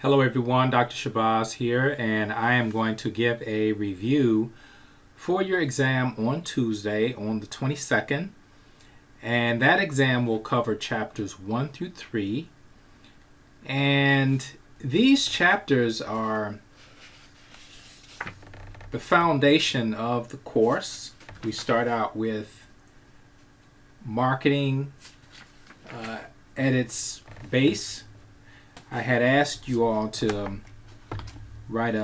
Hello everyone, Dr. Shabazz here, and I am going to give a review for your exam on Tuesday on the 22nd. And that exam will cover chapters 1 through 3. And these chapters are the foundation of the course. We start out with marketing at its base. I had asked you all to write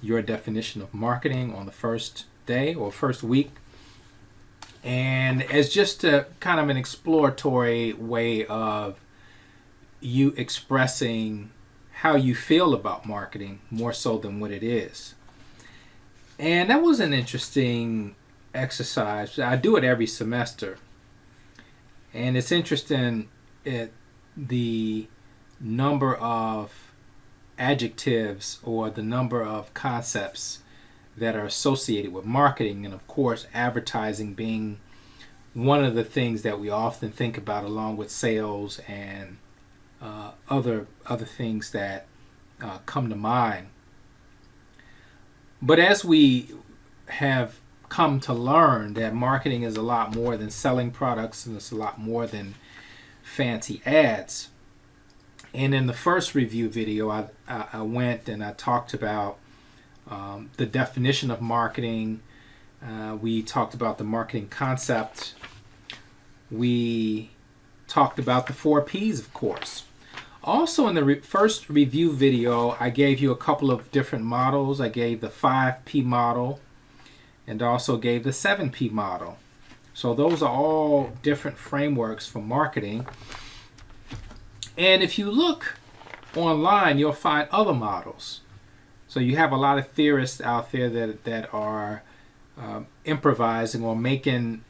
your definition of marketing on the first day or first week, and as just a kind of an exploratory way of you expressing how you feel about marketing more so than what it is. And that was an interesting exercise. I do it every semester, and it's interesting at the number of adjectives or the number of concepts that are associated with marketing, and of course advertising being one of the things that we often think about, along with sales and other things that come to mind. But as we have come to learn that marketing is a lot more than selling products, and it's a lot more than fancy ads. And in the first review video, I went and I talked about the definition of marketing. We talked about the marketing concept. We talked about the 4 Ps, of course. Also, in the first review video, I gave you a couple of different models. I gave the 5P model and also gave the 7P model. So those are all different frameworks for marketing. And if you look online, you'll find other models. So you have a lot of theorists out there that are improvising or making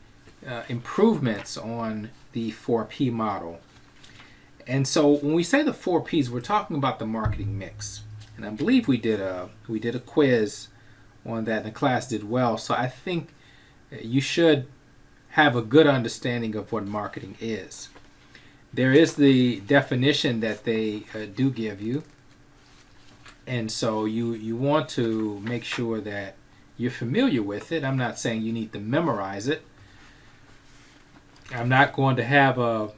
improvements on the 4P model. And so when we say the 4 Ps, we're talking about the marketing mix. And I believe we did a quiz on that, and the class did well. So I think you should have a good understanding of what marketing is. There is the definition that they do give you, and so you want to make sure that you're familiar with it. I'm not saying you need to memorize it. I'm not going to have a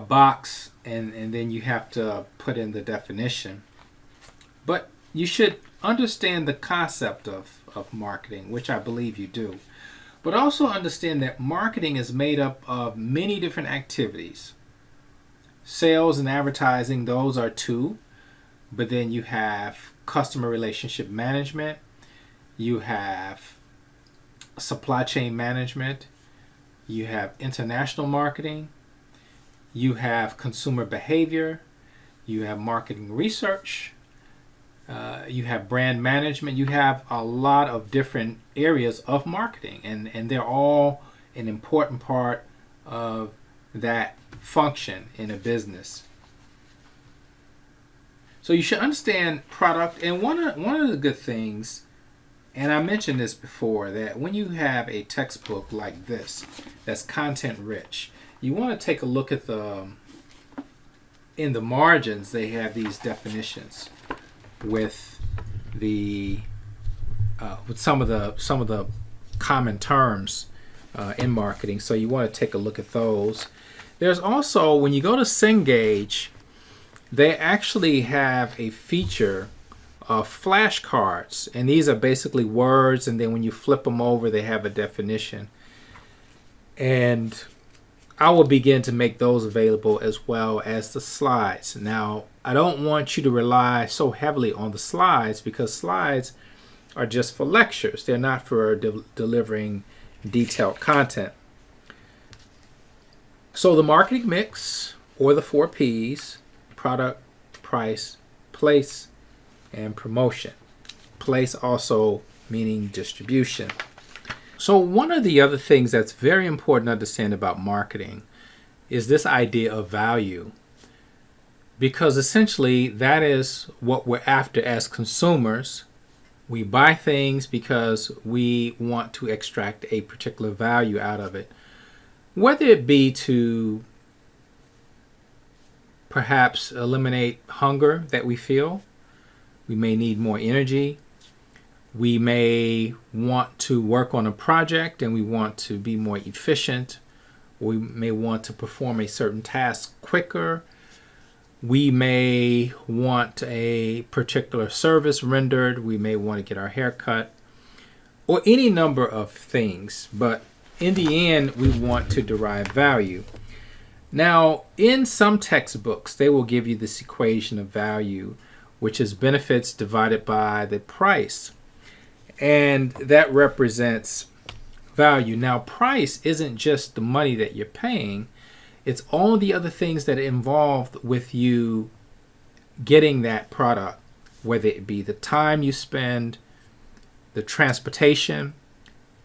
box and then you have to put in the definition. But you should understand the concept of marketing, which I believe you do. But also understand that marketing is made up of many different activities. Sales and advertising, those are 2. But then you have customer relationship management. You have supply chain management. You have international marketing. You have consumer behavior. You have marketing research. You have brand management. You have a lot of different areas of marketing, and they're all an important part of that function in a business. So you should understand product, and one of the good things, and I mentioned this before, that when you have a textbook like this that's content rich, you want to take a look at in the margins. They have these definitions with some of the common terms in marketing. So you want to take a look at those. There's also, when you go to Cengage, they actually have a feature of flashcards, and these are basically words, and then when you flip them over, they have a definition. And I will begin to make those available as well as the slides. Now, I don't want you to rely so heavily on the slides, because slides are just for lectures. They're not for delivering detailed content. So the marketing mix, or the 4 Ps: product, price, place, and promotion. Place also meaning distribution. So one of the other things that's very important to understand about marketing is this idea of value, because essentially that is what we're after as consumers. We buy things because we want to extract a particular value out of it, whether it be to perhaps eliminate hunger that we feel, We may need more energy. We may want to work on a project and we want to be more efficient. We may want to perform a certain task quicker. We may want a particular service rendered. We may want to get our hair cut, or any number of things. But in the end, we want to derive value. Now, in some textbooks, they will give you this equation of value, which is benefits divided by the price. And that represents value. Now, price isn't just the money that you're paying. It's all the other things that are involved with you getting that product, whether it be the time you spend, the transportation,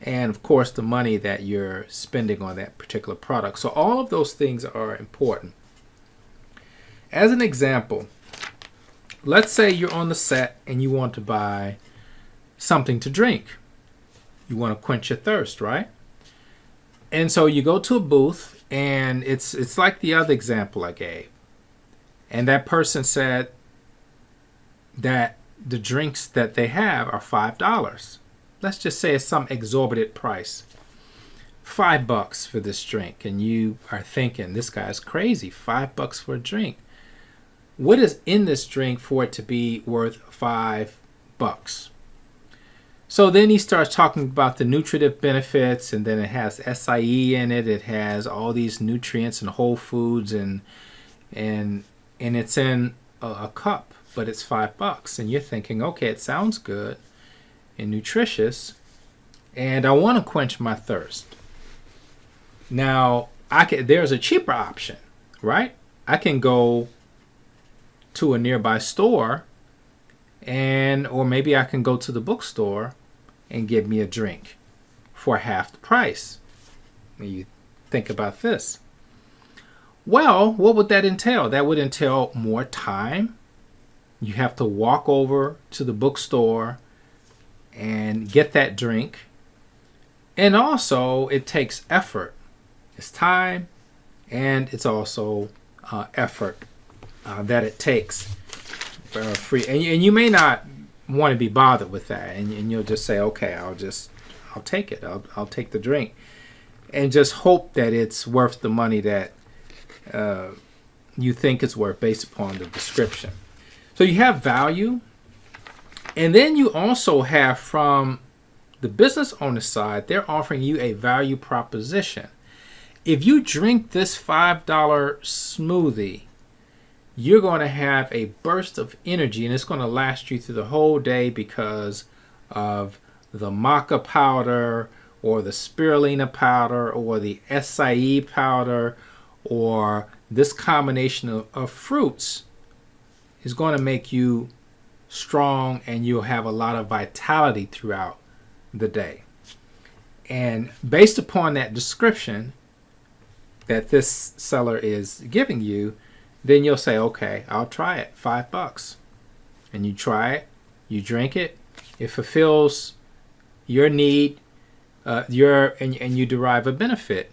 and of course the money that you're spending on that particular product. So all of those things are important. As an example, let's say you're on the set and you want to buy something to drink. You want to quench your thirst, right? And so you go to a booth, and it's like the other example I gave. And that person said that the drinks that they have are $5. Let's just say it's some exorbitant price. $5 for this drink. And you are thinking, this guy's crazy. $5 for a drink. What is in this drink for it to be worth $5? So then he starts talking about the nutritive benefits, and then it has SIE in it. It has all these nutrients and whole foods, and it's in a cup, but it's $5. And you're thinking, okay, it sounds good and nutritious, and I want to quench my thirst. Now, there's a cheaper option, right? I can go to a nearby store, or maybe I can go to the bookstore and get me a drink for half the price. When you think about this, well, what would that entail? That would entail more time. You have to walk over to the bookstore and get that drink. And also, it takes effort. It's time, and it's also effort that it takes for free. And you may not want to be bothered with that, and you'll just say, okay, I'll take it. I'll take the drink, and just hope that it's worth the money that you think it's worth based upon the description. So you have value, and then you also have, from the business owner side, they're offering you a value proposition. If you drink this $5 smoothie, you're going to have a burst of energy, and it's going to last you through the whole day because of the maca powder or the spirulina powder or the acai powder, or this combination of fruits is going to make you strong, and you'll have a lot of vitality throughout the day. And based upon that description that this seller is giving you, then you'll say, okay, I'll try it, $5. And you try it, you drink it, it fulfills your need, and you derive a benefit.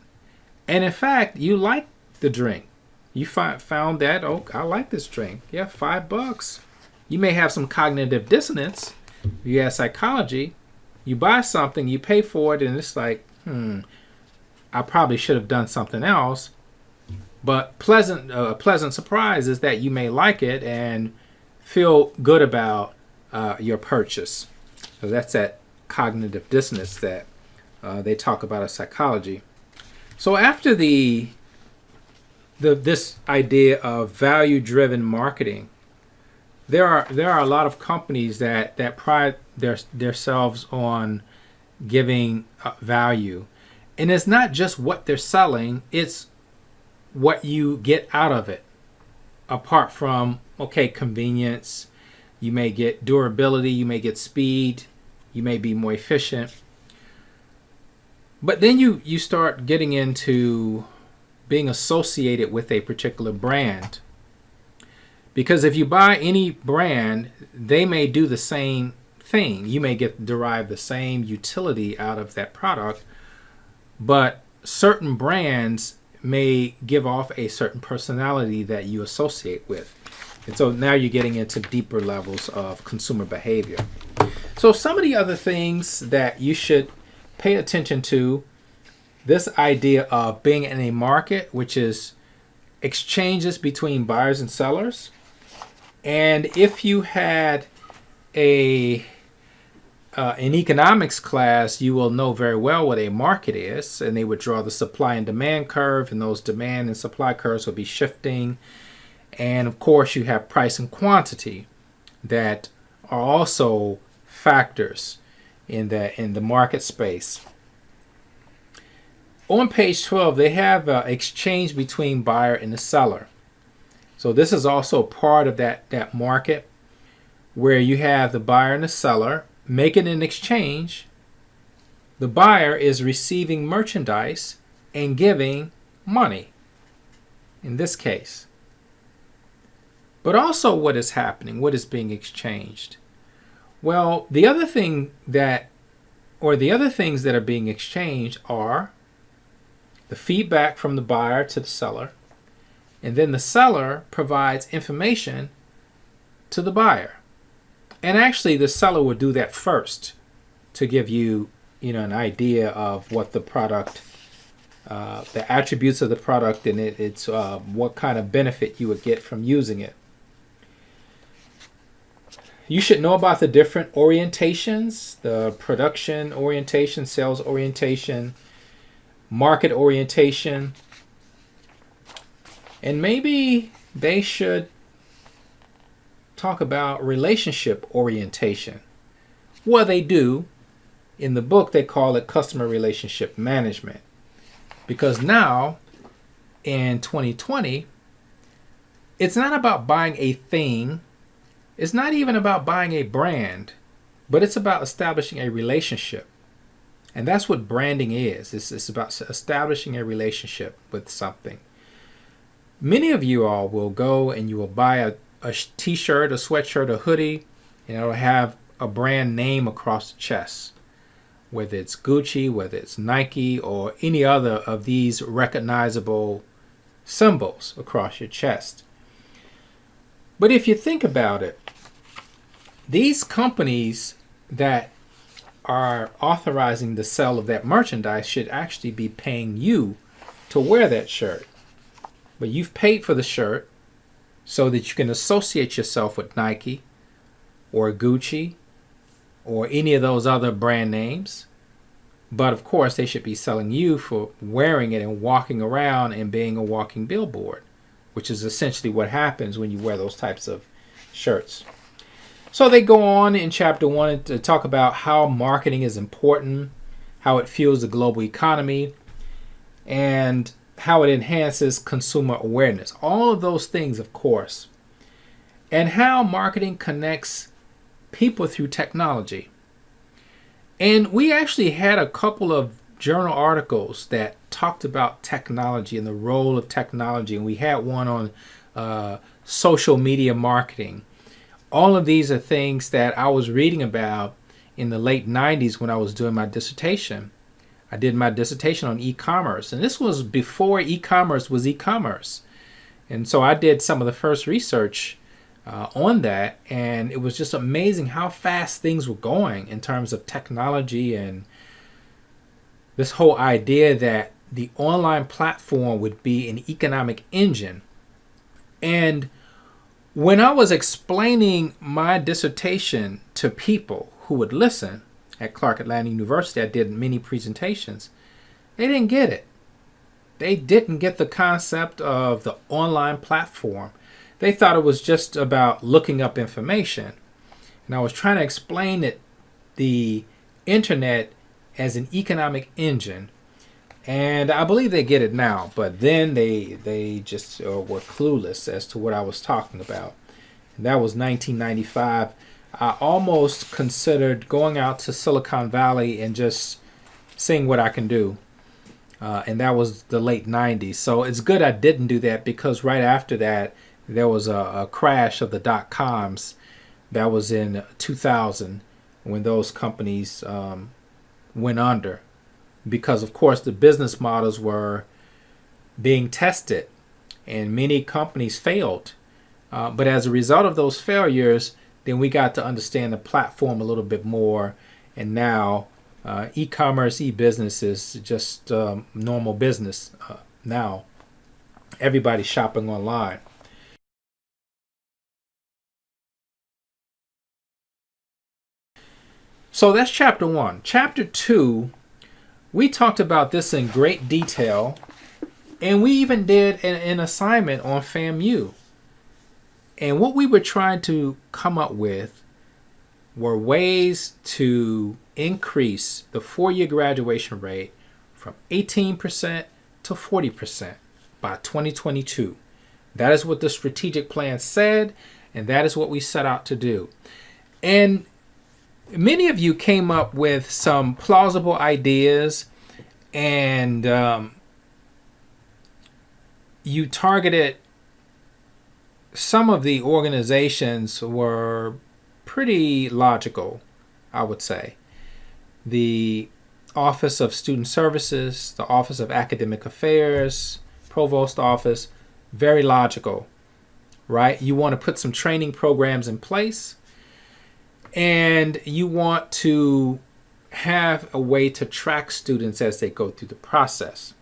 And in fact, you like the drink. You found that, oh, I like this drink. Yeah, $5. You may have some cognitive dissonance. If you have psychology, you buy something, you pay for it, and it's like, I probably should have done something else. But pleasant surprise is that you may like it and feel good about your purchase. So that's that cognitive dissonance that they talk about in psychology. So after this idea of value-driven marketing, there are a lot of companies that pride themselves on giving value, and it's not just what they're selling; it's what you get out of it. Apart from, okay, convenience, you may get durability, you may get speed, you may be more efficient. But then you start getting into being associated with a particular brand. Because if you buy any brand, they may do the same thing. You may derive the same utility out of that product, but certain brands may give off a certain personality that you associate with. And so now you're getting into deeper levels of consumer behavior. So some of the other things that you should pay attention to, this idea of being in a market, which is exchanges between buyers and sellers. And if you had an economics class, you will know very well what a market is, and they would draw the supply and demand curve, and those demand and supply curves will be shifting. And of course, you have price and quantity that are also factors in the market space. On page 12, they have an exchange between buyer and the seller. So this is also part of that market where you have the buyer and the seller making an exchange. The buyer is receiving merchandise and giving money in this case. But also what is happening, what is being exchanged? Well, the other things that are being exchanged are the feedback from the buyer to the seller, and then the seller provides information to the buyer. And actually, the seller would do that first to give you, an idea of what the product, the attributes of the product, and it's what kind of benefit you would get from using it. You should know about the different orientations, the production orientation, sales orientation, market orientation, and maybe they should talk about relationship orientation. Well, they do. In the book, they call it customer relationship management. Because now, in 2020, it's not about buying a thing. It's not even about buying a brand, but it's about establishing a relationship. And that's what branding is. It's about establishing a relationship with something. Many of you all will go and you will buy a t-shirt, a sweatshirt, a hoodie, and it'll have a brand name across the chest. Whether it's Gucci, whether it's Nike, or any other of these recognizable symbols across your chest. But if you think about it, these companies that are authorizing the sale of that merchandise should actually be paying you to wear that shirt. But you've paid for the shirt so that you can associate yourself with Nike or Gucci or any of those other brand names. But of course, they should be selling you for wearing it and walking around and being a walking billboard, which is essentially what happens when you wear those types of shirts. So they go on in chapter 1 to talk about how marketing is important, how it fuels the global economy, and how it enhances consumer awareness. All of those things, of course. And how marketing connects people through technology. And we actually had a couple of journal articles that talked about technology and the role of technology. And we had one on social media marketing. All of these are things that I was reading about in the late 90s when I was doing my dissertation. I did my dissertation on e-commerce, and this was before e-commerce was e-commerce. And so I did some of the first research on that, and it was just amazing how fast things were going in terms of technology and this whole idea that the online platform would be an economic engine. And when I was explaining my dissertation to people who would listen at Clark Atlanta University, I did many presentations. They didn't get it. They didn't get the concept of the online platform. They thought it was just about looking up information. And I was trying to explain that the internet as an economic engine. And I believe they get it now, but then they just were clueless as to what I was talking about. And that was 1995. I almost considered going out to Silicon Valley and just seeing what I can do. And that was the late 90s. So it's good I didn't do that, because right after that, there was a crash of the dot-coms. That was in 2000 when those companies went under. Because, of course, the business models were being tested and many companies failed. But as a result of those failures, then we got to understand the platform a little bit more. And now e-commerce, e-business is just normal business now. Everybody's shopping online. So that's chapter 1. Chapter 2, we talked about this in great detail, and we even did an assignment on FAMU. And what we were trying to come up with were ways to increase the 4-year graduation rate from 18% to 40% by 2022. That is what the strategic plan said, and that is what we set out to do. And many of you came up with some plausible ideas, and you targeted some of the organizations were pretty logical, I would say. The Office of Student Services, the Office of Academic Affairs, Provost Office, very logical, right? You want to put some training programs in place, and you want to have a way to track students as they go through the process.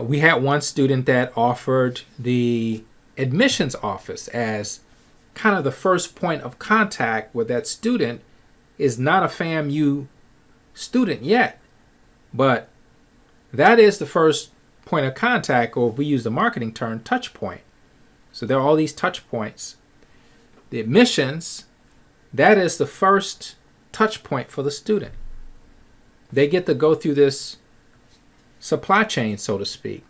We had one student that offered the admissions office as kind of the first point of contact where that student is not a FAMU student yet, but that is the first point of contact, or if we use the marketing term, touch point. So there are all these touch points. The admissions, that is the first touch point for the student. They get to go through this supply chain, so to speak.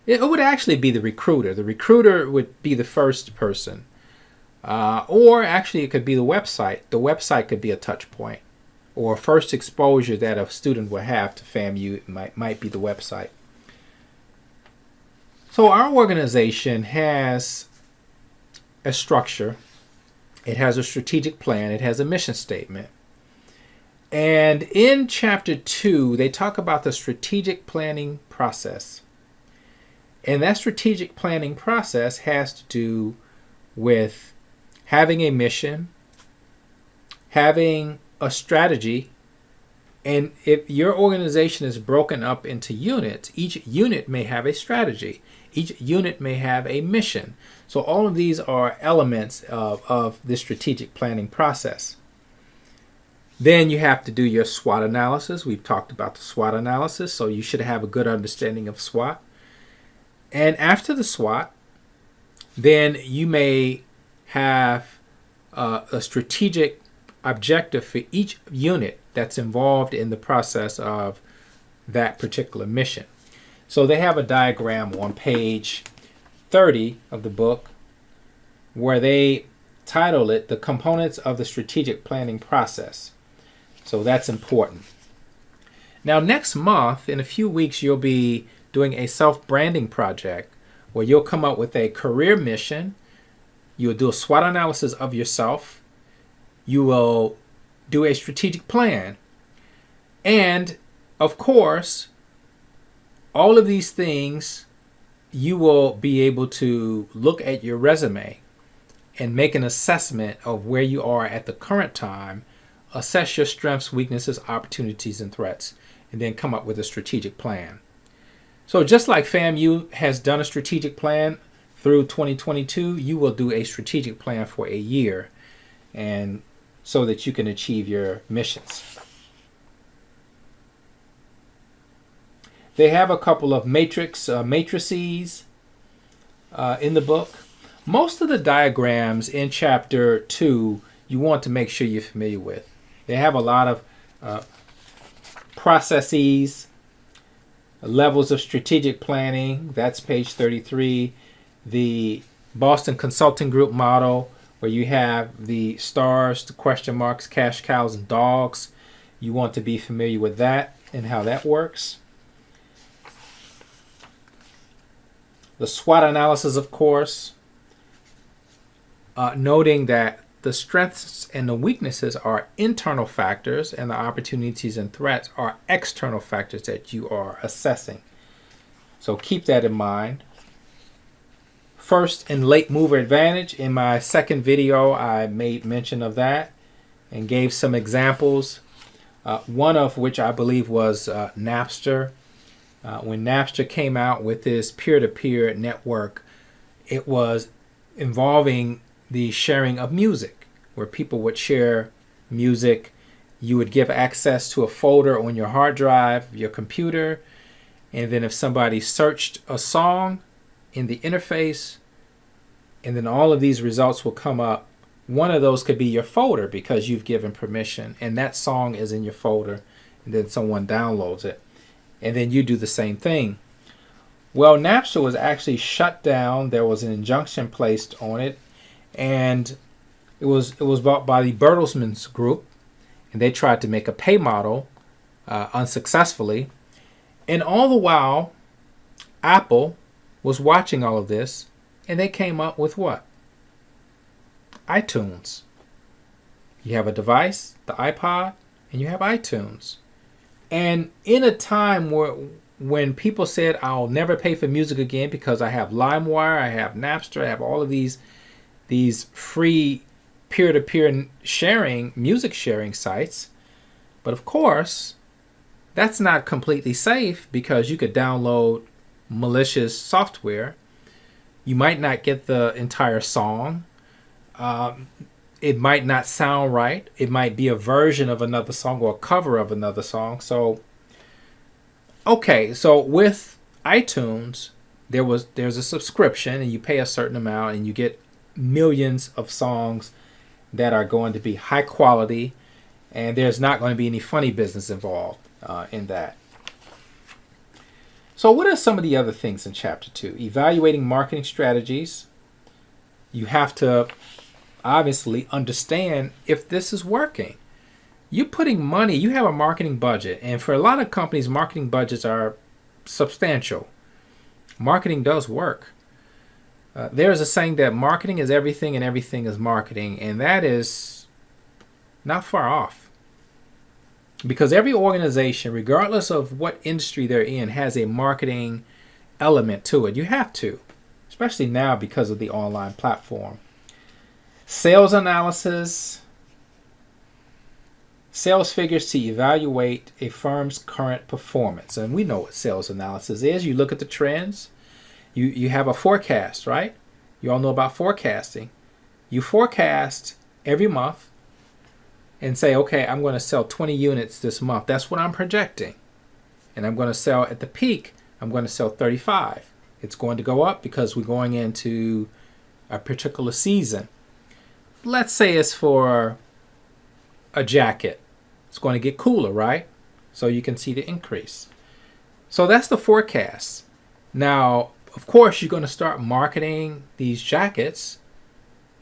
It would actually be the recruiter. The recruiter would be the first person. Or actually it could be the website. The website could be a touch point. Or first exposure that a student will have to FAMU might be the website. So our organization has a structure. It has a strategic plan. It has a mission statement. And in chapter 2, they talk about the strategic planning process. And that strategic planning process has to do with having a mission, having a strategy, and if your organization is broken up into units, each unit may have a strategy. Each unit may have a mission. So all of these are elements of the strategic planning process. Then you have to do your SWOT analysis. We've talked about the SWOT analysis, so you should have a good understanding of SWOT. And after the SWOT, then you may have a strategic objective for each unit that's involved in the process of that particular mission. So they have a diagram on page 30 of the book where they title it The Components of the Strategic Planning Process. So that's important. Now next month, in a few weeks, you'll be doing a self-branding project where you'll come up with a career mission. You'll do a SWOT analysis of yourself. You will do a strategic plan. And of course, all of these things, you will be able to look at your resume and make an assessment of where you are at the current time, assess your strengths, weaknesses, opportunities, and threats, and then come up with a strategic plan. So just like FAMU has done a strategic plan through 2022, you will do a strategic plan for a year, and so that you can achieve your missions. They have a couple of matrices in the book. Most of the diagrams in chapter 2 you want to make sure you're familiar with. They have a lot of processes, levels of strategic planning. That's page 33. The Boston Consulting Group model, where you have the stars, the question marks, cash cows, and dogs. You want to be familiar with that and how that works. The SWOT analysis, of course, noting that the strengths and the weaknesses are internal factors and the opportunities and threats are external factors that you are assessing. So keep that in mind. first and late mover advantage. In my second video, I made mention of that and gave some examples, one of which I believe was Napster. When Napster came out with this peer-to-peer network, it was involving the sharing of music, where people would share music. You would give access to a folder on your hard drive, your computer, and then if somebody searched a song in the interface, and then all of these results will come up. One of those could be your folder because you've given permission, and that song is in your folder, and then someone downloads it, and then you do the same thing. Well, Napster was actually shut down. There was an injunction placed on it, and it was bought by the Bertelsmann Group, and they tried to make a pay model unsuccessfully. And all the while, Apple was watching all of this, and they came up with what? iTunes. You have a device, the iPod, and you have iTunes. And in a time when people said, I'll never pay for music again because I have LimeWire, I have Napster, I have all of these free peer-to-peer sharing, music sharing sites. But of course, that's not completely safe because you could download malicious software. You might not get the entire song. It might not sound right. It might be a version of another song or a cover of another song. So with iTunes, there's a subscription, and you pay a certain amount, and you get millions of songs that are going to be high quality, and there's not going to be any funny business involved in that. So what are some of the other things in Chapter 2? Evaluating marketing strategies. You have to obviously understand if this is working. You're putting money, you have a marketing budget, and for a lot of companies, marketing budgets are substantial. Marketing does work. There's a saying that marketing is everything and everything is marketing, and that is not far off. Because every organization, regardless of what industry they're in, has a marketing element to it. You have to, especially now because of the online platform. Sales analysis. Sales figures to evaluate a firm's current performance. And we know what sales analysis is. You look at the trends. You have a forecast, right? You all know about forecasting. You forecast every month and say, okay, I'm going to sell 20 units this month. That's what I'm projecting. And I'm going to sell at the peak, I'm going to sell 35. It's going to go up because we're going into a particular season. Let's say it's for a jacket. It's going to get cooler, right? So you can see the increase. So that's the forecast. Now, of course, you're going to start marketing these jackets,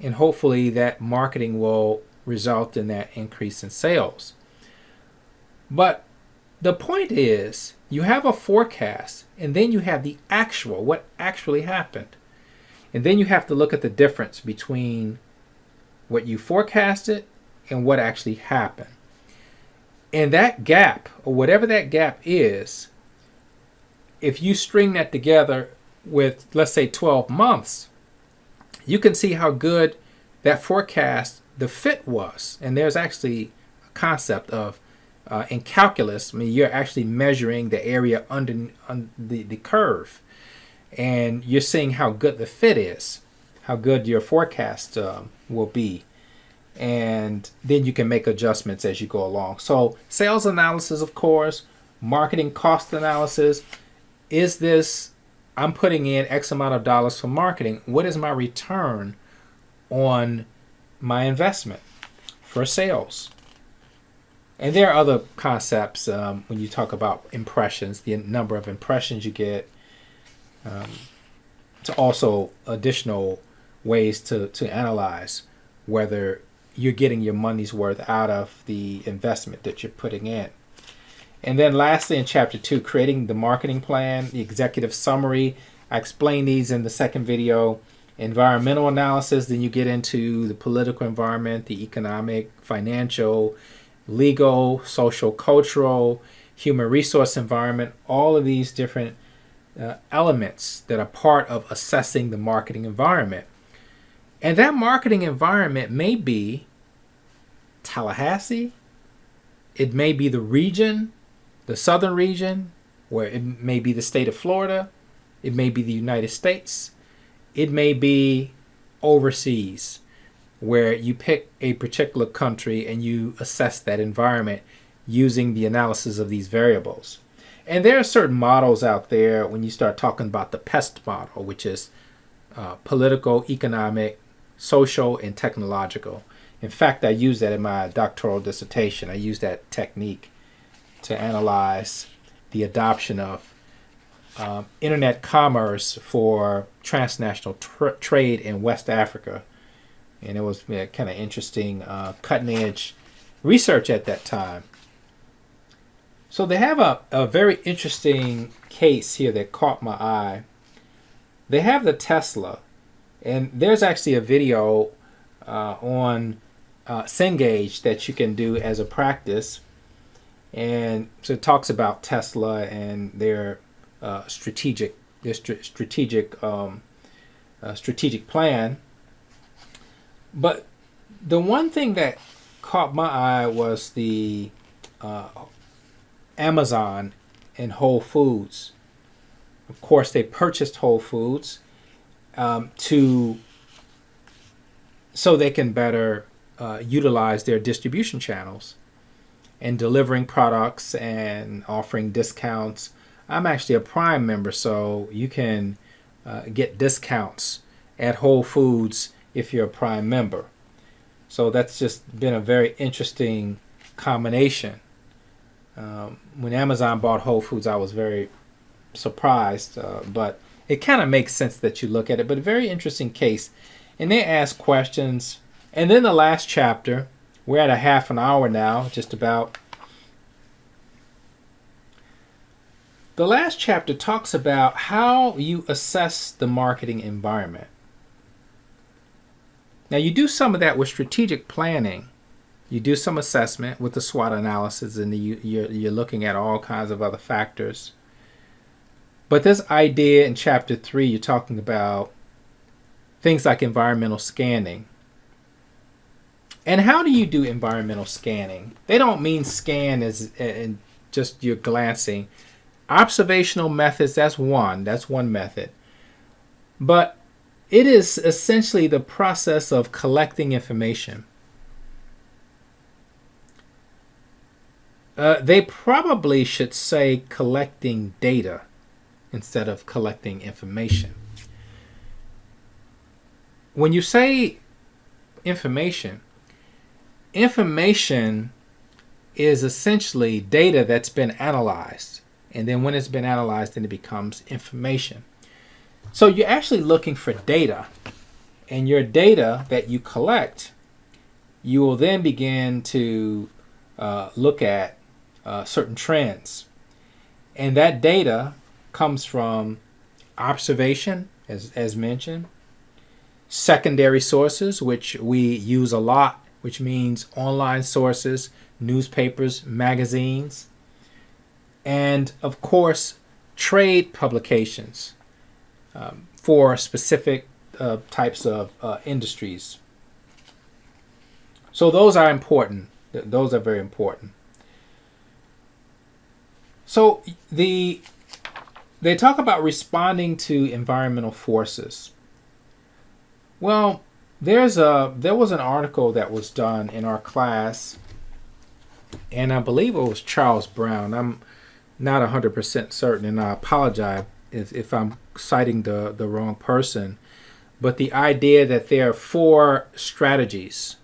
and hopefully that marketing will result in that increase in sales. But the point is, you have a forecast, and then you have the actual, what actually happened. And then you have to look at the difference between what you forecasted and what actually happened. And that gap, or whatever that gap is, if you string that together with, let's say, 12 months, you can see how good that forecast, the fit was. And there's actually a concept of, in calculus, I mean, you're actually measuring the area under the curve. And you're seeing how good the fit is, how good your forecast will be. And then you can make adjustments as you go along. So sales analysis, of course, marketing cost analysis. Is this, I'm putting in X amount of dollars for marketing. What is my return on my investment for sales? And there are other concepts when you talk about impressions, the number of impressions you get. To also additional ways to analyze whether you're getting your money's worth out of the investment that you're putting in. And then lastly, in Chapter 2, creating the marketing plan, the executive summary. I explained these in the second video. Environmental analysis, then you get into the political environment, the economic, financial, legal, social, cultural, human resource environment, all of these different elements that are part of assessing the marketing environment. And that marketing environment may be Tallahassee, it may be the region, the southern region, where it may be the state of Florida, it may be the United States, it may be overseas, where you pick a particular country and you assess that environment using the analysis of these variables. And there are certain models out there when you start talking about the PEST model, which is political, economic, social, and technological. In fact, I use that in my doctoral dissertation. I use that technique to analyze the adoption of internet commerce for transnational trade in West Africa. And it was kind of interesting, cutting-edge research at that time. So they have a very interesting case here that caught my eye. They have the Tesla, and there's actually a video on Cengage that you can do as a practice. And so it talks about Tesla and their strategic plan. But the one thing that caught my eye was the Amazon and Whole Foods. Of course, they purchased Whole Foods so they can better utilize their distribution channels and delivering products and offering discounts. I'm actually a Prime member, so you can get discounts at Whole Foods if you're a Prime member. So that's just been a very interesting combination. When Amazon bought Whole Foods, I was very surprised, but it kind of makes sense that you look at it. But a very interesting case. And they ask questions. And then the last chapter, we're at a half an hour now, just about. The last chapter talks about how you assess the marketing environment. Now, you do some of that with strategic planning. You do some assessment with the SWOT analysis, and you're looking at all kinds of other factors. But this idea in Chapter 3, you're talking about things like environmental scanning. And how do you do environmental scanning? They don't mean scan as in just you're glancing. Observational methods, that's one method. But it is essentially the process of collecting information. They probably should say collecting data instead of collecting information. When you say information is essentially data that's been analyzed. And then when it's been analyzed, then it becomes information. So you're actually looking for data. And your data that you collect, you will then begin to look at certain trends. And that data comes from observation, as mentioned, secondary sources, which we use a lot, which means online sources, newspapers, magazines, and of course, trade publications for specific types of industries. So those are important. Those are very important. So they talk about responding to environmental forces. Well, there was an article that was done in our class, and I believe it was Charles Brown. I'm not 100% certain, and I apologize if I'm citing the wrong person. But the idea that there are 4 strategies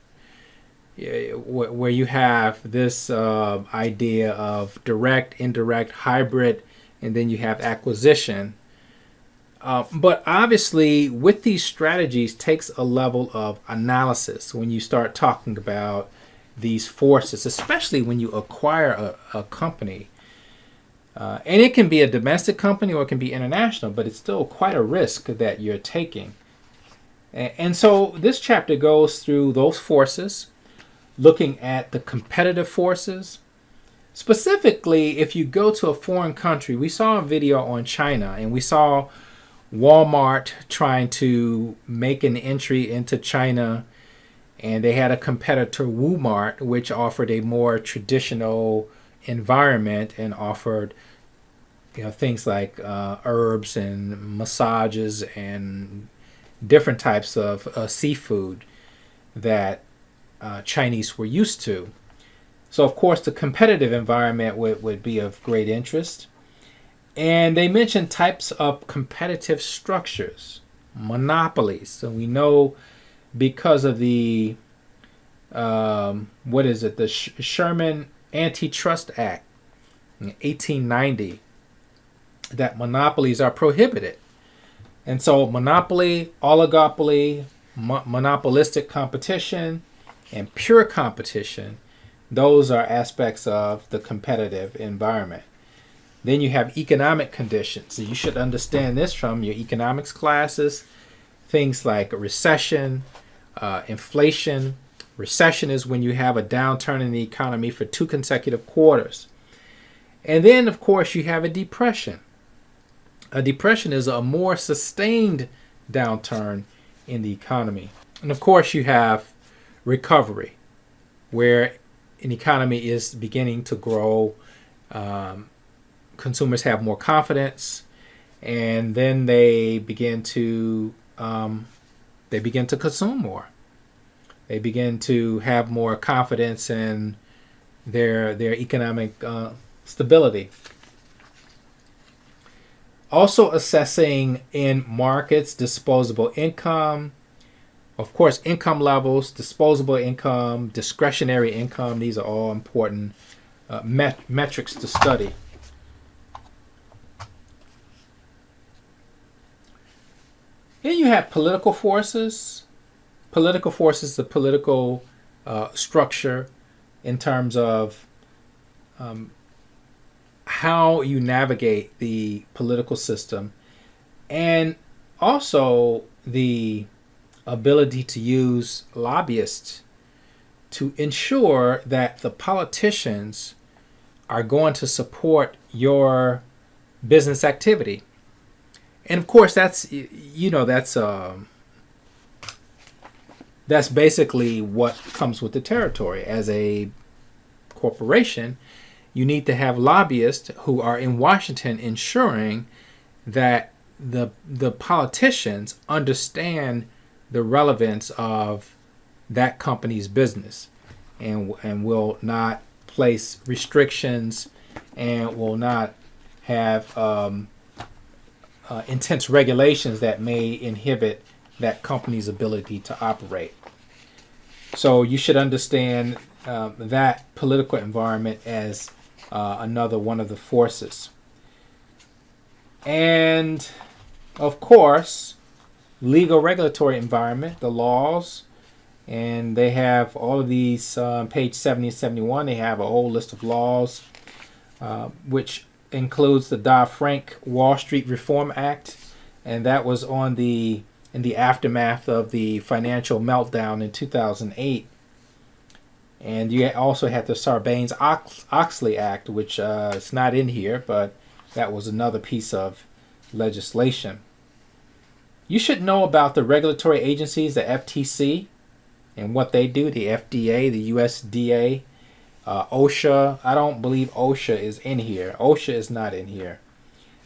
where you have this idea of direct, indirect, hybrid, and then you have acquisition. But obviously, with these strategies takes a level of analysis when you start talking about these forces, especially when you acquire a company. And it can be a domestic company or it can be international, but it's still quite a risk that you're taking. And so this chapter goes through those forces, looking at the competitive forces, Specifically, if you go to a foreign country, we saw a video on China, and we saw Walmart trying to make an entry into China, and they had a competitor, Walmart, which offered a more traditional environment and offered things like herbs and massages and different types of seafood that Chinese were used to. So, of course, the competitive environment would be of great interest. And they mentioned types of competitive structures, monopolies. So we know because of the, the Sherman Antitrust Act in 1890, that monopolies are prohibited. And so monopoly, oligopoly, monopolistic competition, and pure competition, those are aspects of the competitive environment. Then you have economic conditions. So you should understand this from your economics classes. Things like recession, inflation. Recession is when you have a downturn in the economy for 2 consecutive quarters. And then, of course, you have a depression. A depression is a more sustained downturn in the economy. And, of course, you have recovery, where an economy is beginning to grow. Consumers have more confidence, and then they begin to consume more. They begin to have more confidence in their economic stability. Also assessing in markets disposable income, of course, income levels, disposable income, discretionary income. These are all important metrics to study. Then you have political forces. Political forces, the political structure in terms of how you navigate the political system, and also the ability to use lobbyists to ensure that the politicians are going to support your business activity. And of course, that's basically what comes with the territory. As a corporation, you need to have lobbyists who are in Washington ensuring that the politicians understand the relevance of that company's business, and will not place restrictions and will not have intense regulations that may inhibit that company's ability to operate. So you should understand that political environment as another one of the forces. And of course, legal regulatory environment, the laws, and they have all of these, page 70 and 71, they have a whole list of laws, which includes the Dodd-Frank Wall Street Reform Act, and that was in the aftermath of the financial meltdown in 2008. And you also had the Sarbanes-Oxley Act, which is not in here, but that was another piece of legislation. You should know about the regulatory agencies, the FTC, and what they do, the FDA, the USDA, OSHA. I don't believe OSHA is in here. OSHA is not in here.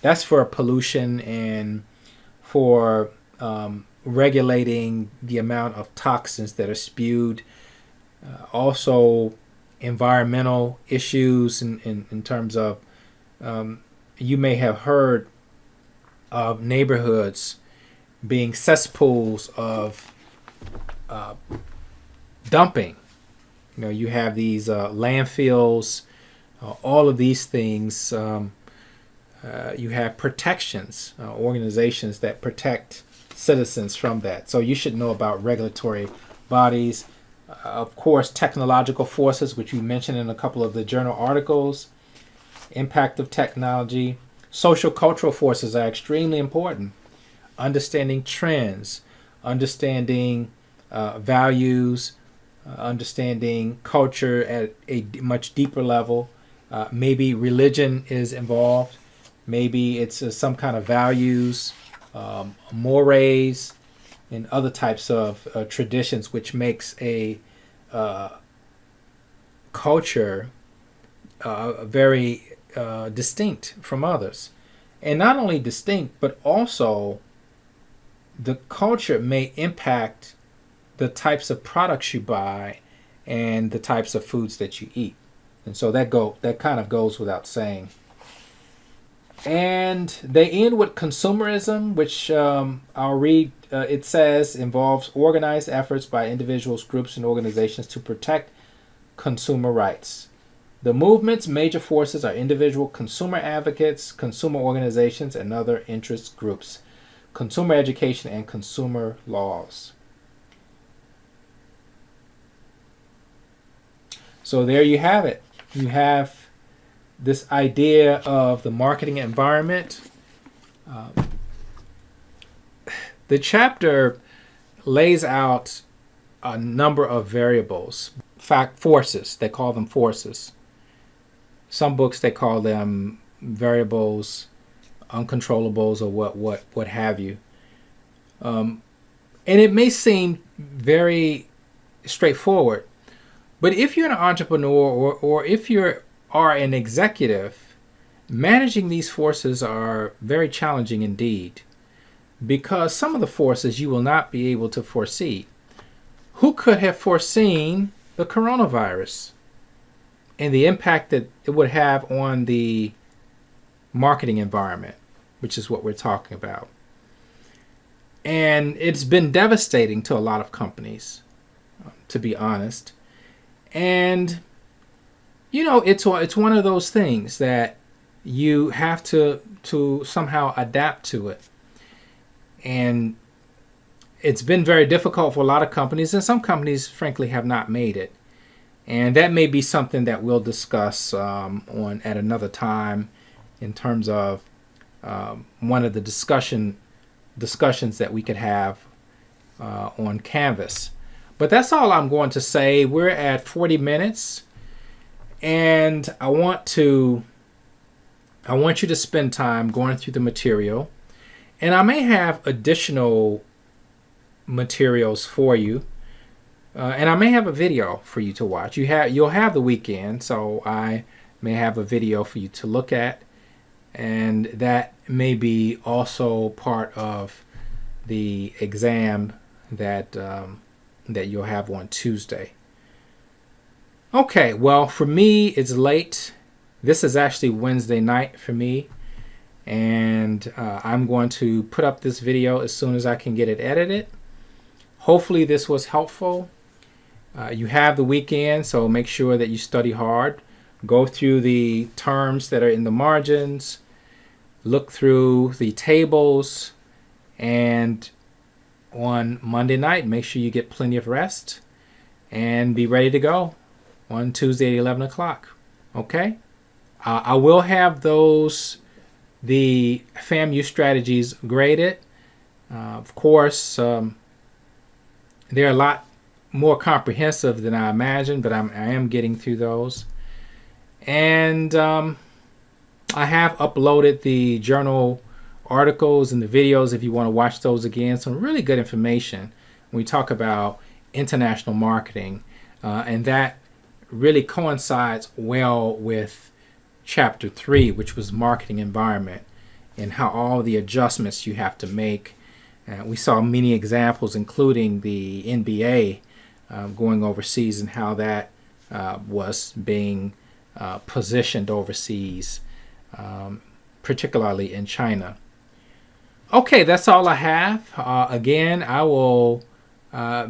That's for pollution and for regulating the amount of toxins that are spewed. Also, environmental issues in terms of, you may have heard of neighborhoods being cesspools of dumping. You have these landfills, all of these things. You have protections, organizations that protect citizens from that. So you should know about regulatory bodies. Of course, technological forces, which we mentioned in a couple of the journal articles. Impact of technology. Social cultural forces are extremely important. Understanding trends, understanding values, understanding culture at a much deeper level, Maybe religion is involved. Maybe it's some kind of values, mores, and other types of traditions, which makes a culture very distinct from others. And not only distinct, but also the culture may impact the types of products you buy and the types of foods that you eat. And so that kind of goes without saying. And they end with consumerism, which I'll read. It says involves organized efforts by individuals, groups, and organizations to protect consumer rights. The movement's major forces are individual consumer advocates, consumer organizations, and other interest groups, consumer education, and consumer laws. So there you have it. You have this idea of the marketing environment. The chapter lays out a number of variables, forces. They call them forces. Some books they call them variables, uncontrollables, or what have you. And it may seem very straightforward, but if you're an entrepreneur or if you are an executive, managing these forces are very challenging indeed, because some of the forces you will not be able to foresee. Who could have foreseen the coronavirus and the impact that it would have on the marketing environment, which is what we're talking about? And it's been devastating to a lot of companies, to be honest. And it's one of those things that you have to somehow adapt to it. And it's been very difficult for a lot of companies, and some companies, frankly, have not made it. And that may be something that we'll discuss on at another time in terms of one of the discussions that we could have on Canvas. But that's all I'm going to say. We're at 40 minutes, and I want you to spend time going through the material, and I may have additional materials for you, and I may have a video for you to watch. You'll have the weekend, so I may have a video for you to look at, and that may be also part of the exam that you'll have on Tuesday. Okay, well, for me, it's late. This is actually Wednesday night for me, and I'm going to put up this video as soon as I can get it edited. Hopefully this was helpful. You have the weekend, so make sure that you study hard. Go through the terms that are in the margins, look through the tables, and on Monday night, make sure you get plenty of rest and be ready to go on Tuesday at 11 o'clock. Okay? I will have the FAMU strategies graded. Of course, they're a lot more comprehensive than I imagined, but I am getting through those. And I have uploaded the journal articles and the videos if you want to watch those again. Some really good information when we talk about international marketing, and that really coincides well with chapter 3, which was marketing environment, and how all the adjustments you have to make. We saw many examples, including the NBA going overseas and how that was being positioned overseas, particularly in China. Okay, that's all I have. Again, I will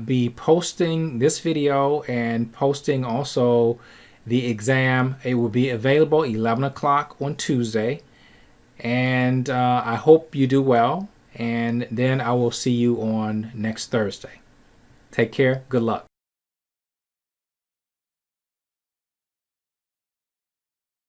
be posting this video and posting also the exam. It will be available 11 o'clock on Tuesday. And I hope you do well. And then I will see you on next Thursday. Take care. Good luck.